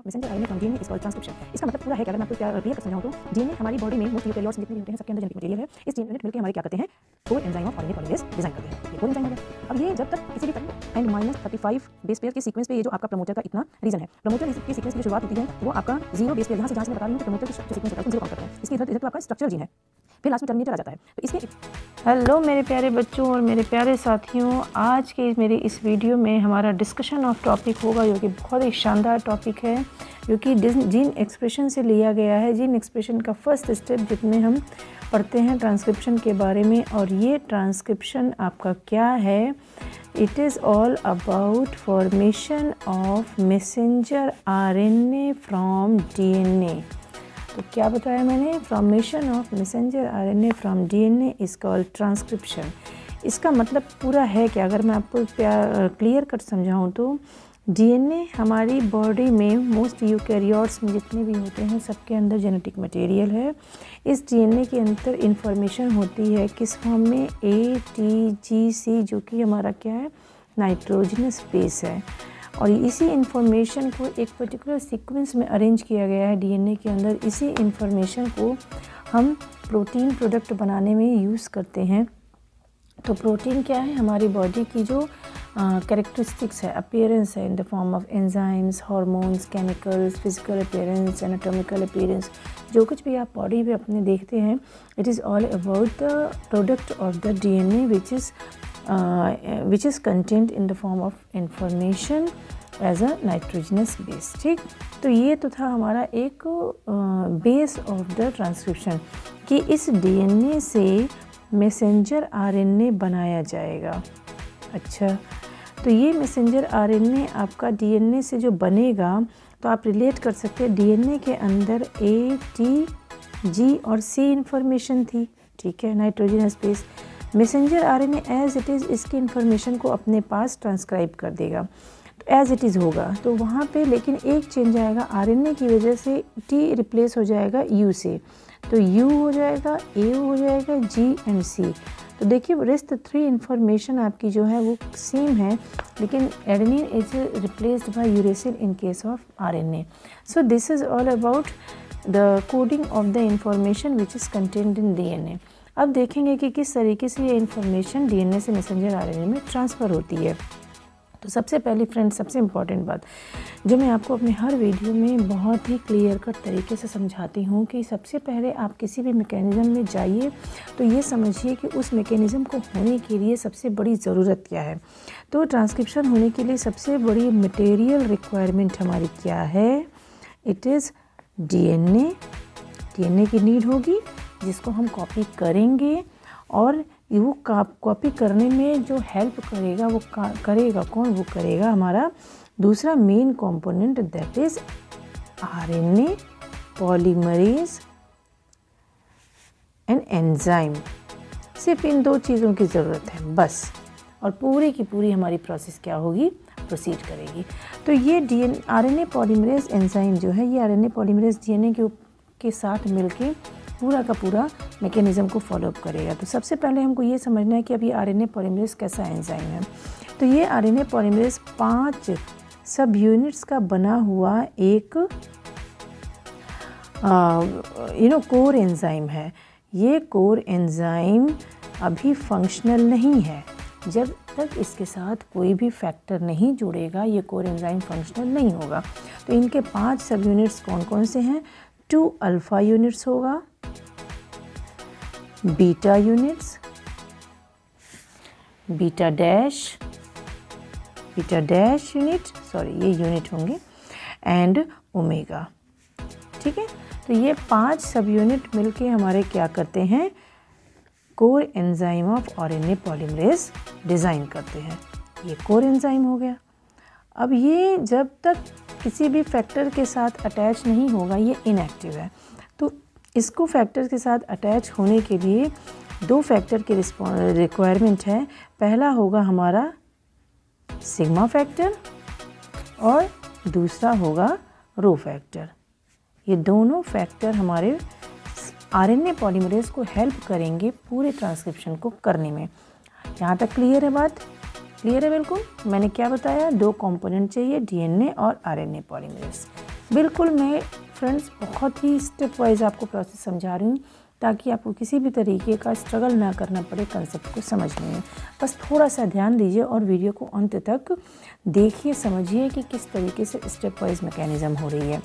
Messenger RNA from DNA is called transcription. इसका मतलब पूरा है कि अगर मैं आपको क्लियर कर समझाऊं तो डीएनए हमारी बॉडी में मोस्ट यूकेरियोट्स जितने भी होते हैं सबके अंदर जेनेटिक मटेरियल है। इस यूनिट मिलकर हमारे क्या करते हैं, core enzyme of RNA polymerase design करते हैं। ये कोर एंजाइम हो गया। अब ये जब तक किसी भी एंड -35 बेस पेयर के सीक्वेंस पे ये जो आपका प्रमोटर का इतना रीजन है, प्रमोटर के सीक्वेंस की शुरुआत होती है वो आपका 0 बेस पेयर, यहाँ से जहाँ से मैं बता रही हूँ कि प्रमोटर के सीक्वेंस होता है 0 काउंट करते हैं। इसके इधर तो आपका स्ट्रक्चरल जीन है, फिर लास्ट में टर्मिनेटर आ जाता है। तो इसके हेलो मेरे प्यारे बच्चों और मेरे प्यारे साथियों, आज के मेरे इस वीडियो में हमारा डिस्कशन ऑफ टॉपिक होगा जो कि बहुत ही शानदार टॉपिक है, जो कि जीन एक्सप्रेशन से लिया गया है। जीन एक्सप्रेशन का फर्स्ट स्टेप जितने हम पढ़ते हैं ट्रांसक्रिप्शन के बारे में, और ये ट्रांसक्रिप्शन आपका क्या है, it is all about formation of messenger RNA from DNA. तो क्या बताया मैंने, formation of messenger RNA from DNA is called transcription. इसका मतलब पूरा है कि अगर मैं आपको क्लियर कट समझाऊं तो डीएनए हमारी बॉडी में मोस्ट यूकैरियोट्स में जितने भी होते हैं सबके अंदर जेनेटिक मटेरियल है। इस डीएनए के अंदर इंफॉर्मेशन होती है किस फॉर्म में, ATGC, जो कि हमारा क्या है, नाइट्रोजनस बेस है। और इसी इंफॉर्मेशन को एक पर्टिकुलर सीक्वेंस में अरेंज किया गया है डीएनए के अंदर। इसी इंफॉर्मेशन को हम प्रोटीन प्रोडक्ट बनाने में यूज़ करते हैं। तो प्रोटीन क्या है, हमारी बॉडी की जो कैरेक्टरिस्टिक्स है, अपीयरेंस है, in the form of enzymes, hormones, chemicals, physical appearance, anatomical appearance, जो कुछ भी आप बॉडी में अपने देखते हैं, it is all about the product of the DNA which is contained in the form of information as a nitrogenous base। ठीक, तो ये तो था हमारा एक बेस ऑफ द ट्रांसक्रिप्शन कि इस डीएनए से मैसेंजर आरएनए बनाया जाएगा। अच्छा, तो ये मैसेंजर आरएनए आपका डीएनए से जो बनेगा, तो आप रिलेट कर सकते हैं डीएनए के अंदर ATG और C इंफॉर्मेशन थी, ठीक है, nitrogenous base. Messenger RNA as it is इसकी इन्फॉर्मेशन को अपने पास ट्रांसक्राइब कर देगा, तो एज इट इज़ होगा। तो वहाँ पे लेकिन एक चेंज आएगा, आरएनए की वजह से T रिप्लेस हो जाएगा U से, तो U हो जाएगा, A हो जाएगा, G एंड C। तो देखिए रेस्ट 3 इन्फॉर्मेशन आपकी जो है वो सेम है, लेकिन adenine is replaced by uracil in case of RNA. So this is all about the coding of the information which is contained in DNA. अब देखेंगे कि किस तरीके से ये इन्फॉर्मेशन डीएनए से मैसेंजर आरएनए में ट्रांसफ़र होती है। तो सबसे पहली फ्रेंड, सबसे इम्पॉर्टेंट बात जो मैं आपको अपने हर वीडियो में बहुत ही क्लियर कट तरीके से समझाती हूँ कि सबसे पहले आप किसी भी मैकेनिज़्म में जाइए तो ये समझिए कि उस मैकेनिज़्म को होने के लिए सबसे बड़ी ज़रूरत क्या है। तो ट्रांसक्रिप्शन होने के लिए सबसे बड़ी मटेरियल रिक्वायरमेंट हमारी क्या है, इट इज़ डीएनए। डीएनए की नीड होगी जिसको हम कॉपी करेंगे, और वो कॉपी करने में जो हेल्प करेगा वो करेगा कौन, वो करेगा हमारा दूसरा main component, that is RNA polymerase and enzyme. सिर्फ इन 2 चीज़ों की ज़रूरत है बस, और पूरी की पूरी हमारी प्रोसेस क्या होगी, प्रोसीड करेगी। तो ये आरएनए पॉलीमरेज एंजाइम जो है, ये आरएनए पॉलीमरेज डीएनए के साथ मिलके पूरा का पूरा मैकेनिज़्म को फॉलोअप करेगा। तो सबसे पहले हमको ये समझना है कि अब ये आरएनए पॉलीमरेज कैसा एंजाइम है। तो ये आरएनए पॉलीमरेज 5 सब यूनिट्स का बना हुआ एक कोर एंजाइम है। ये कोर एंजाइम अभी फंक्शनल नहीं है, जब तक इसके साथ कोई भी फैक्टर नहीं जुड़ेगा ये कोर एंजाइम फंक्शनल नहीं होगा। तो इनके 5 सब यूनिट्स कौन कौन से हैं, 2 अल्फ़ा यूनिट्स होगा, beta units, beta dash unit, sorry ये यूनिट होंगे, एंड ओमेगा। ठीक है, तो ये 5 सब यूनिट मिलके हमारे क्या करते हैं, core enzyme of RNA polymerase design करते हैं। ये कोर एंजाइम हो गया। अब ये जब तक किसी भी फैक्टर के साथ अटैच नहीं होगा ये इनएक्टिव है। तो इसको फैक्टर के साथ अटैच होने के लिए 2 फैक्टर की रिक्वायरमेंट है। पहला होगा हमारा सिग्मा फैक्टर और दूसरा होगा रो फैक्टर। ये दोनों फैक्टर हमारे आरएनए पॉलीमरेज को हेल्प करेंगे पूरे ट्रांसक्रिप्शन को करने में। यहाँ तक क्लियर है बात? क्लियर है बिल्कुल। मैंने क्या बताया, 2 कंपोनेंट चाहिए, डीएनए और आरएनए पॉलीमरेज। बिल्कुल मैं फ्रेंड्स बहुत ही स्टेप वाइज आपको प्रोसेस समझा रही हूँ ताकि आपको किसी भी तरीके का स्ट्रगल ना करना पड़े कंसेप्ट को समझने में। बस थोड़ा सा ध्यान दीजिए और वीडियो को अंत तक देखिए, समझिए कि किस तरीके से स्टेप वाइज मैकेनिज़्म हो रही है।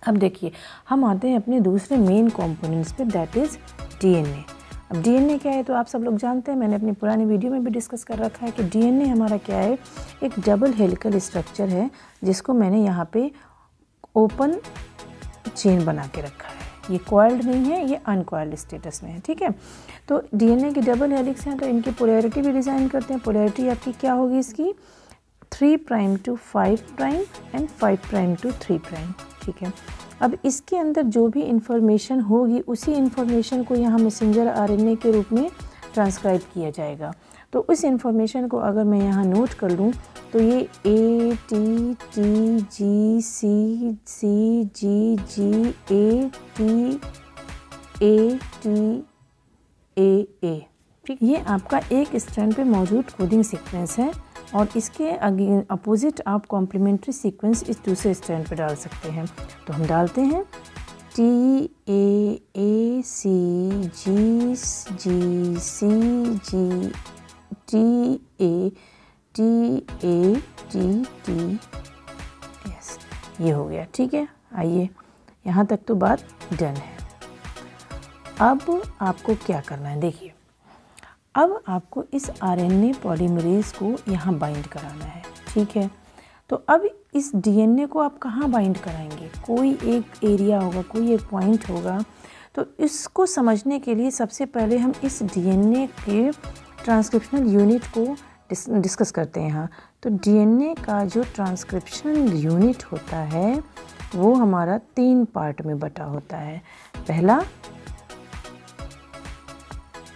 अब देखिए, हम आते हैं अपने दूसरे मेन कंपोनेंट्स पे, दैट इज़ डीएनए। अब डीएनए क्या है तो आप सब लोग जानते हैं, मैंने अपनी पुरानी वीडियो में भी डिस्कस कर रखा है कि डीएनए हमारा क्या है, एक डबल हेलिकल स्ट्रक्चर है जिसको मैंने यहाँ पे ओपन चेन बना के रखा है। ये कॉइल्ड नहीं है, ये अनकॉइल्ड स्टेटस में है, ठीक है। तो डीएनए की डबल हेलिक्स हैं तो इनकी पोलैरिटी भी डिज़ाइन करते हैं। पोलैरिटी आपकी क्या होगी इसकी, 3' to 5' एंड 5' to 3', ठीक है। अब इसके अंदर जो भी इंफॉर्मेशन होगी उसी इंफॉर्मेशन को यहाँ मैसेंजर आरएनए के रूप में ट्रांसक्राइब किया जाएगा। तो उस इंफॉर्मेशन को अगर मैं यहाँ नोट कर लूँ तो ये A T T G C C G G A T A T A A, ठीक। ये आपका एक स्ट्रैंड पे मौजूद कोडिंग सीक्वेंस है और इसके अपोजिट आप कॉम्प्लीमेंट्री सीक्वेंस इस दूसरे स्ट्रैंड पे डाल सकते हैं। तो हम डालते हैं T A A C G G C G T A T A T T, yes, ये हो गया, ठीक है। आइए, यहाँ तक तो बात डन है। अब आपको क्या करना है, देखिए, अब आपको इस आरएनए पॉलीमरेज को यहाँ बाइंड कराना है, ठीक है। तो अब इस डीएनए को आप कहाँ बाइंड कराएंगे, कोई एक एरिया होगा, कोई एक पॉइंट होगा। तो इसको समझने के लिए सबसे पहले हम इस डीएनए के ट्रांसक्रिप्शनल यूनिट को डिस्कस करते हैं यहाँ। तो डीएनए का जो ट्रांसक्रिप्शनल यूनिट होता है वो हमारा 3 पार्ट में बटा होता है। पहला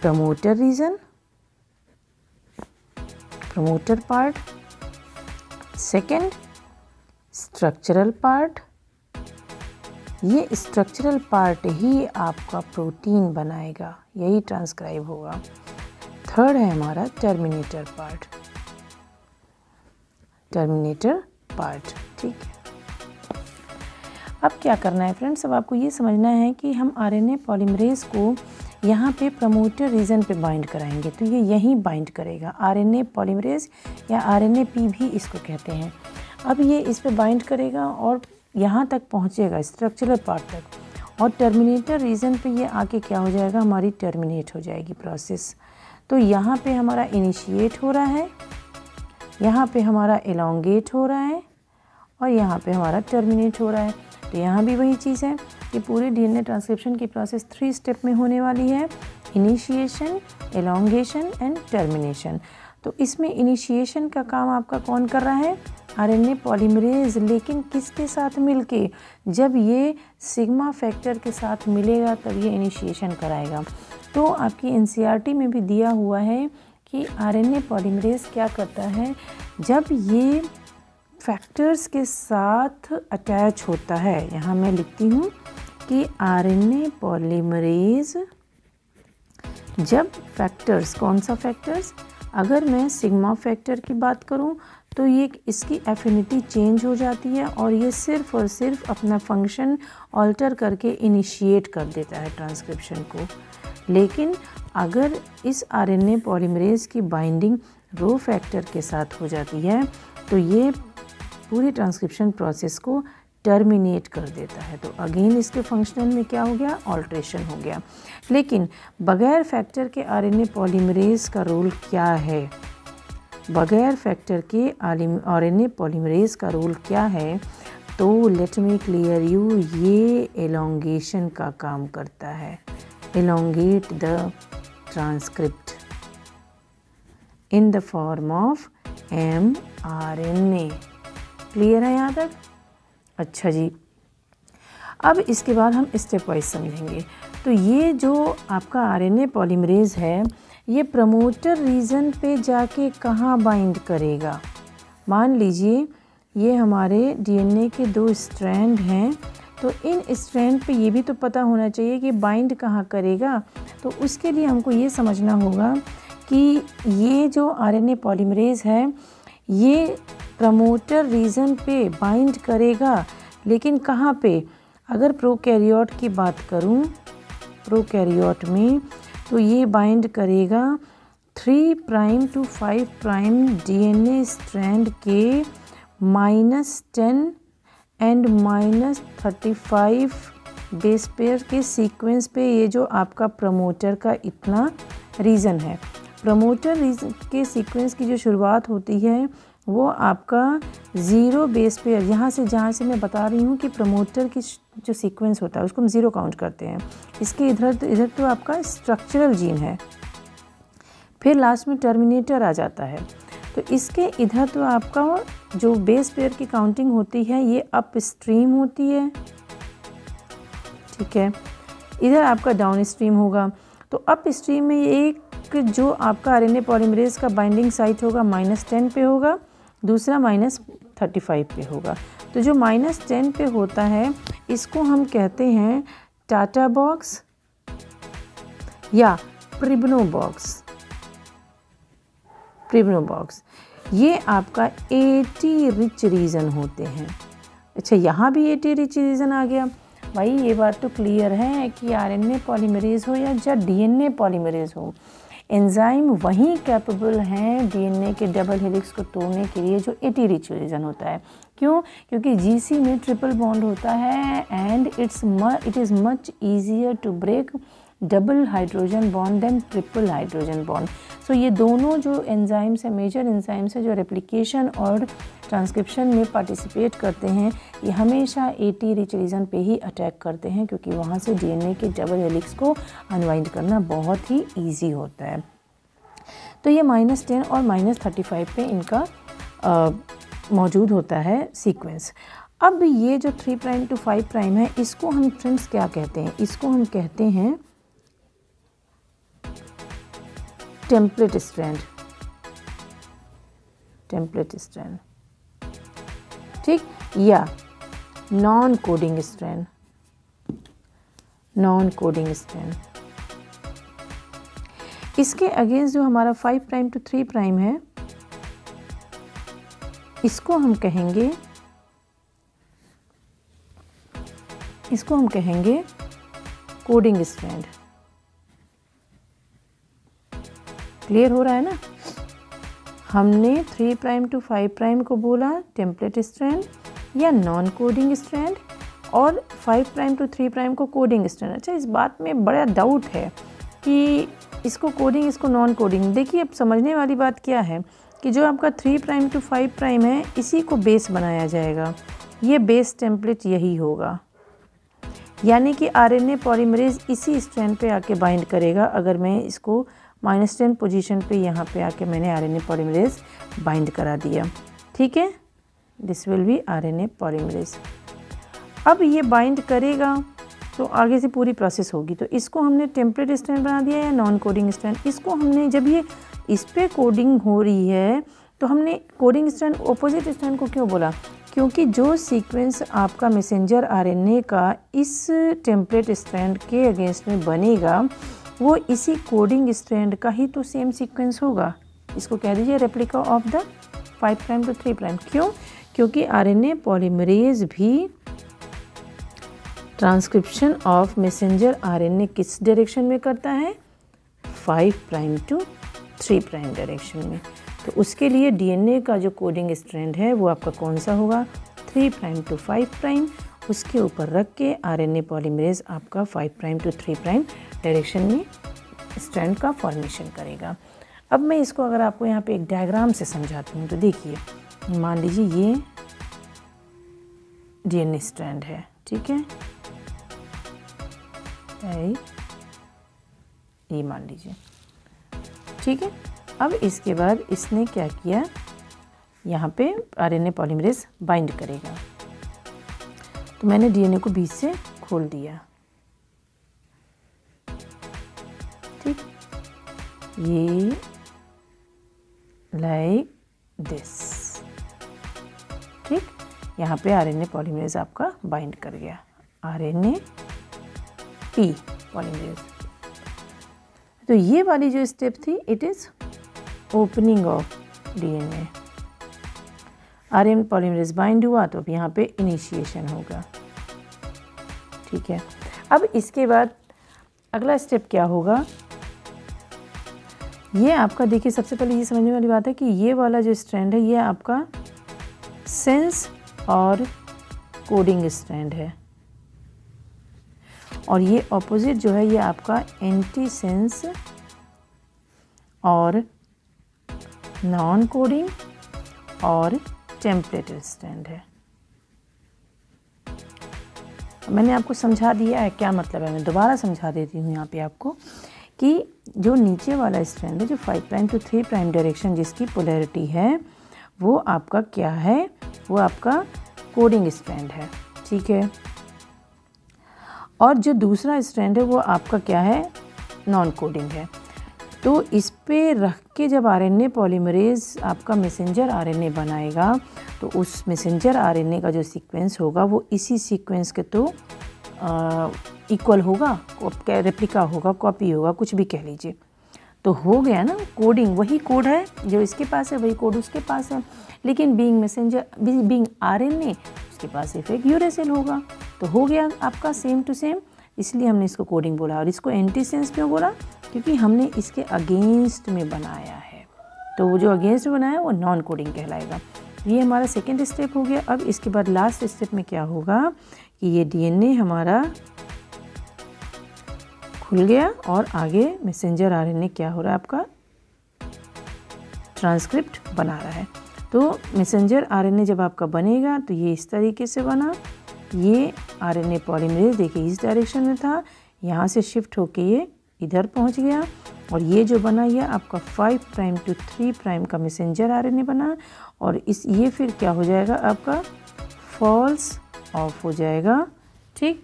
promoter region, promoter part, second structural part, ये स्ट्रक्चरल पार्ट ही आपका प्रोटीन बनाएगा, यही ट्रांसक्राइब होगा। थर्ड है हमारा टर्मिनेटर पार्ट, टर्मिनेटर पार्ट, ठीक है। अब क्या करना है फ्रेंड्स, अब आपको ये समझना है कि हम आरएनए पॉलीमरेज को यहाँ पे प्रमोटर रीजन पे बाइंड कराएंगे तो ये यहीं बाइंड करेगा, आरएनए पॉलीमरेज या आरएनए पी भी इसको कहते हैं। अब ये इस पे बाइंड करेगा और यहाँ तक पहुँचेगा स्ट्रक्चरल पार्ट तक, और टर्मिनेटर रीजन पे ये आके क्या हो जाएगा, हमारी टर्मिनेट हो जाएगी प्रोसेस। तो यहाँ पे हमारा इनिशिएट हो रहा है, यहाँ पे हमारा एलोंगेट हो रहा है और यहाँ पे हमारा टर्मिनेट हो रहा है। तो यहाँ भी वही चीज़ है कि पूरे डीएनए ट्रांसक्रिप्शन की प्रोसेस 3 स्टेप में होने वाली है, इनिशिएशन, एलोंगेशन एंड टर्मिनेशन। तो इसमें इनिशिएशन का काम आपका कौन कर रहा है, आरएनए पॉलीमरेज, लेकिन किसके साथ मिलके, जब ये सिग्मा फैक्टर के साथ मिलेगा तब ये इनिशिएशन कराएगा। तो आपकी एनसीईआरटी में भी दिया हुआ है कि आरएनए पॉलीमरेज क्या करता है, जब ये फैक्टर्स के साथ अटैच होता है, यहाँ मैं लिखती हूँ कि आरएनए पॉलीमरेज जब फैक्टर्स, कौन सा फैक्टर्स, अगर मैं सिग्मा फैक्टर की बात करूँ तो ये इसकी एफिनिटी चेंज हो जाती है और ये सिर्फ और सिर्फ अपना फंक्शन ऑल्टर करके इनिशिएट कर देता है ट्रांसक्रिप्शन को। लेकिन अगर इस आरएनए पॉलीमरेज की बाइंडिंग रो फैक्टर के साथ हो जाती है तो ये पूरी ट्रांसक्रिप्शन प्रोसेस को टर्मिनेट कर देता है। तो अगेन इसके फंक्शनल में क्या हो गया, ऑल्ट्रेशन हो गया। लेकिन बगैर फैक्टर के आरएनए पॉलीमरेज का रोल क्या है, बगैर फैक्टर के आरएनए पॉलीमरेज का रोल क्या है, तो लेट मी क्लियर यू, ये एलोंगेशन का काम करता है, elongate the transcript in the form of mRNA। Clear है यहाँ तक? अच्छा जी, अब इसके बाद हम स्टेप वाइज समझेंगे। तो ये जो आपका आरएनए पॉलीमरेज है ये प्रमोटर रीजन पे जाके कहाँ बाइंड करेगा। मान लीजिए ये हमारे डीएनए के 2 स्ट्रैंड हैं, तो इन स्ट्रैंड पे ये भी तो पता होना चाहिए कि बाइंड कहाँ करेगा। तो उसके लिए हमको ये समझना होगा कि ये जो आरएनए पॉलीमरेज है ये प्रमोटर रीजन पे बाइंड करेगा लेकिन कहाँ पे, अगर प्रोकैरियोट की बात करूँ, प्रोकैरियोट में तो ये बाइंड करेगा 3 prime to 5 prime DNA strand के -10 एंड -35 बेस पेयर के सीक्वेंस पे। ये जो आपका प्रमोटर का इतना रीज़न है, प्रमोटर के सीक्वेंस की जो शुरुआत होती है वो आपका 0 बेस पेयर, यहाँ से जहाँ से मैं बता रही हूँ कि प्रमोटर की जो सीक्वेंस होता है उसको हम 0 काउंट करते हैं। इसके इधर तो आपका स्ट्रक्चरल जीन है, फिर लास्ट में टर्मिनेटर आ जाता है। तो इसके इधर तो आपका जो बेस पेयर की काउंटिंग होती है ये अप स्ट्रीम होती है, ठीक है। इधर आपका डाउन स्ट्रीम होगा। तो अप स्ट्रीम में एक जो आपका आरएनए पॉलीमरेज का बाइंडिंग साइट होगा -10 पे होगा, दूसरा -35 पे होगा। तो जो -10 पे होता है इसको हम कहते हैं टाटा बॉक्स या प्रिब्नो बॉक्स। प्रिब्नो बॉक्स ये आपका एटी रिच रीजन होते हैं। अच्छा, यहाँ भी एटी रिच रीजन आ गया। भाई ये बात तो क्लियर है कि आरएनए पॉलीमरेज हो या डीएनए पॉलीमरेज हो, एंजाइम वहीं कैपेबल हैं डीएनए के डबल हेलिक्स को तोड़ने के लिए जो एटी रिच रीजन होता है। क्यों? क्योंकि जीसी में ट्रिपल बॉन्ड होता है and it is much easier to break double hydrogen bond than triple hydrogen bond. So ये दोनों जो एंजाइम्स हैं, मेजर एंजाइम्स हैं जो रेप्लिकेशन और ट्रांसक्रिप्शन में पार्टिसिपेट करते हैं, ये हमेशा एटी रिच रीजन पे ही अटैक करते हैं, क्योंकि वहाँ से डीएनए के डबल हेलिक्स को अनवाइंड करना बहुत ही ईजी होता है। तो ये -10 और -35 पे इनका मौजूद होता है सीक्वेंस। अब ये जो 3 प्राइम टू 5 प्राइम है, इसको हम फ्रेंड्स क्या कहते हैं? इसको हम कहते हैं टेम्पलेट स्ट्रैंड। टेम्पलेट स्ट्रैंड, ठीक, या non coding strand. Non coding strand इसके अगेंस्ट जो हमारा 5 प्राइम टू 3 प्राइम है, इसको हम कहेंगे कोडिंग स्ट्रैंड। क्लियर हो रहा है ना? हमने 3 प्राइम टू 5 प्राइम को बोला टेम्पलेट स्ट्रैंड या नॉन कोडिंग स्ट्रैंड, और 5 प्राइम टू 3 प्राइम को कोडिंग स्ट्रैंड। अच्छा, इस बात में बड़ा डाउट है कि इसको कोडिंग, इसको नॉन कोडिंग। देखिए, अब समझने वाली बात क्या है कि जो आपका 3 प्राइम टू 5 प्राइम है, इसी को बेस बनाया जाएगा। ये बेस टेम्पलेट यही होगा, यानी कि आरएनए पॉलीमरेज इसी स्ट्रैंड पे आके बाइंड करेगा। अगर मैं इसको -10 पोजीशन पे यहाँ पे आके मैंने आरएनए पॉलीमरेज बाइंड करा दिया, ठीक है, this will be RNA polymerase. अब ये बाइंड करेगा तो आगे से पूरी प्रोसेस होगी। तो इसको हमने टेम्पलेट स्ट्रैंड बना दिया या नॉन कोडिंग स्ट्रैंड। इसको हमने, जब ये इस पे कोडिंग हो रही है तो हमने कोडिंग स्ट्रैंड ऑपोजिट स्ट्रैंड को क्यों बोला? क्योंकि जो सीक्वेंस आपका मैसेंजर आरएनए का इस टेम्पलेट स्ट्रैंड के अगेंस्ट में बनेगा, वो इसी कोडिंग स्ट्रैंड का ही तो सेम सीक्वेंस होगा। इसको कह दीजिए replica of the 5 prime to 3 prime. क्यों? क्योंकि आरएनए पॉलीमरेज भी ट्रांसक्रिप्शन ऑफ मैसेंजर आरएनए किस डायरेक्शन में करता है? 5 प्राइम टू 3 प्राइम डायरेक्शन में। तो उसके लिए डीएनए का जो कोडिंग स्ट्रैंड है वो आपका कौन सा होगा? 3 प्राइम टू 5 प्राइम। उसके ऊपर रख के आरएनए पॉलीमरेज आपका 5 प्राइम टू 3 प्राइम डायरेक्शन में स्ट्रैंड का फॉर्मेशन करेगा। अब मैं इसको अगर आपको यहाँ पे एक डायग्राम से समझाती हूँ तो देखिए, मान लीजिए ये डीएनए स्ट्रैंड है, ठीक है, ये मान लीजिए, ठीक है। अब इसके बाद इसने क्या किया, यहाँ पे आरएनए पॉलीमरेज बाइंड करेगा। तो मैंने डीएनए को बीच से खोल दिया, ठीक, ये लाइक दिस, ठीक। यहाँ पे आरएनए पॉलीमरेज आपका बाइंड कर गया, आरएनए पी पॉलीमरेज। तो ये वाली जो स्टेप थी, it is opening of DNA. RNA polymerase bind हुआ तो अब यहाँ पे इनिशिएशन होगा। ठीक है, अब इसके बाद अगला स्टेप क्या होगा, ये आपका देखिए सबसे पहले ये समझने वाली बात है कि ये वाला जो स्ट्रैंड है ये आपका सेंस और कोडिंग स्ट्रैंड है, और ये ऑपोजिट जो है ये आपका एंटी सेंस और नॉन कोडिंग और टेम्परेचर स्ट्रैंड है। मैंने आपको समझा दिया है क्या मतलब है, मैं दोबारा समझा देती हूँ यहाँ पे आपको कि जो नीचे वाला स्ट्रैंड है जो 5 प्राइम टू 3 प्राइम डायरेक्शन जिसकी पोलैरिटी है वो आपका क्या है, वो आपका कोडिंग स्ट्रैंड है। ठीक है, और जो दूसरा स्ट्रैंड है वो आपका क्या है, नॉन कोडिंग है। तो इस पे रख के जब आरएनए पॉलीमरेज आपका मैसेंजर आरएनए बनाएगा तो उस मैसेंजर आरएनए का जो सीक्वेंस होगा वो इसी सीक्वेंस के तो इक्वल होगा, रेप्लिका होगा, कॉपी होगा, कुछ भी कह लीजिए। तो हो गया ना कोडिंग, वही कोड है जो इसके पास है वही कोड उसके पास है, लेकिन बीइंग मैसेंजर बीइंग आरएनए उसके पास सिर्फ एक यूरेसिल होगा। तो हो गया आपका सेम टू सेम, इसलिए हमने इसको कोडिंग बोला। और इसको एंटी सेंस क्यों बोला, क्योंकि हमने इसके अगेंस्ट में बनाया है, तो वो जो अगेंस्ट में बनाया वो नॉन कोडिंग कहलाएगा। ये हमारा सेकेंड स्टेप हो गया। अब इसके बाद लास्ट स्टेप में क्या होगा कि ये डीएनए हमारा खुल गया और आगे मैसेंजर आरएनए क्या हो रहा है, आपका ट्रांसक्रिप्ट बना रहा है। तो मैसेंजर आरएनए जब आपका बनेगा तो ये इस तरीके से बना, ये आरएनए पॉलीमरेज देखिए इस डायरेक्शन में था, यहाँ से शिफ्ट होके ये इधर पहुँच गया, और ये जो बना ये आपका 5 प्राइम टू 3 प्राइम का मैसेंजर आरएनए बना, और ये फिर क्या हो जाएगा आपका फॉल्स ऑफ हो जाएगा। ठीक,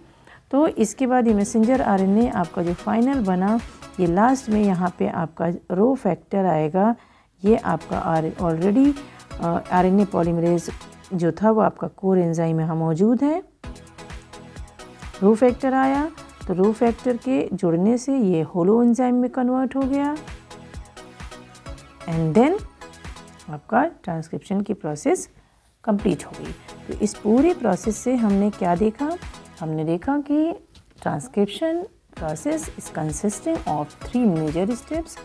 तो इसके बाद ये मैसेंजर आरएनए आपका जो फाइनल बना, ये लास्ट में यहाँ पे आपका रो फैक्टर आएगा। ये आपका ऑलरेडी आरएनए पॉलीमरेज जो था वो आपका कोर एंजाइम में मौजूद है। रो फैक्टर आया तो रो फैक्टर के जुड़ने से ये होलो एंजाइम में कन्वर्ट हो गया, एंड देन आपका ट्रांसक्रिप्शन की प्रोसेस कंप्लीट हो गई। तो इस पूरे प्रोसेस से हमने क्या देखा, हमने देखा कि transcription process is consisting of 3 major steps,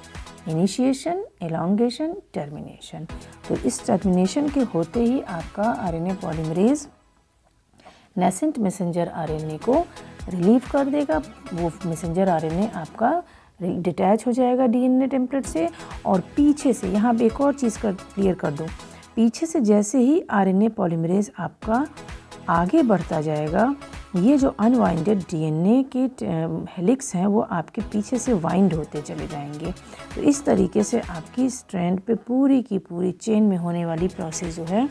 initiation, elongation, termination. तो इस टर्मिनेशन के होते ही आपका RNA polymerase nascent messenger RNA को रिलीव कर देगा। वो मैसेंजर आरएनए आपका डिटैच हो जाएगा डीएनए टेम्पलेट से, और पीछे से यहाँ पे एक और चीज़ क्लियर कर दूँ, पीछे से जैसे ही आरएनए पॉलीमरेज आपका आगे बढ़ता जाएगा, ये जो अनवाइंडेड डीएनए के हेलिक्स हैं वो आपके पीछे से वाइंड होते चले जाएंगे। तो इस तरीके से आपकी स्ट्रैंड पे पूरी की पूरी चेन में होने वाली प्रोसेस जो है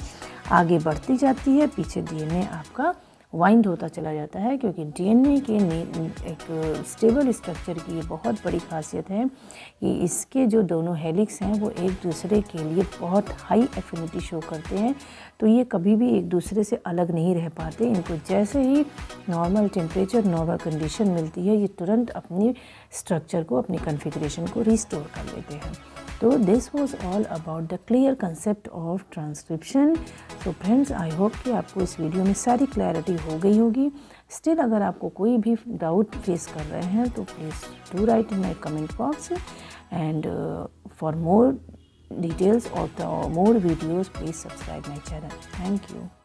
आगे बढ़ती जाती है, पीछे डीएनए आपका वाइंड होता चला जाता है। क्योंकि डीएनए के एक स्टेबल स्ट्रक्चर की ये बहुत बड़ी खासियत है कि इसके जो दोनों हेलिक्स हैं वो एक दूसरे के लिए बहुत हाई एफिनिटी शो करते हैं, तो ये कभी भी एक दूसरे से अलग नहीं रह पाते। इनको जैसे ही नॉर्मल टेम्परेचर, नॉर्मल कंडीशन मिलती है, ये तुरंत अपनी स्ट्रक्चर को, अपनी कॉन्फ़िगरेशन को रिस्टोर कर लेते हैं। तो this was all about the clear concept of transcription. तो फ्रेंड्स, आई होप कि आपको इस वीडियो में सारी क्लैरिटी हो गई होगी। स्टिल अगर आपको कोई भी डाउट फेस कर रहे हैं तो please do right in my comment box, and for more details of the more videos please subscribe my channel. Thank you.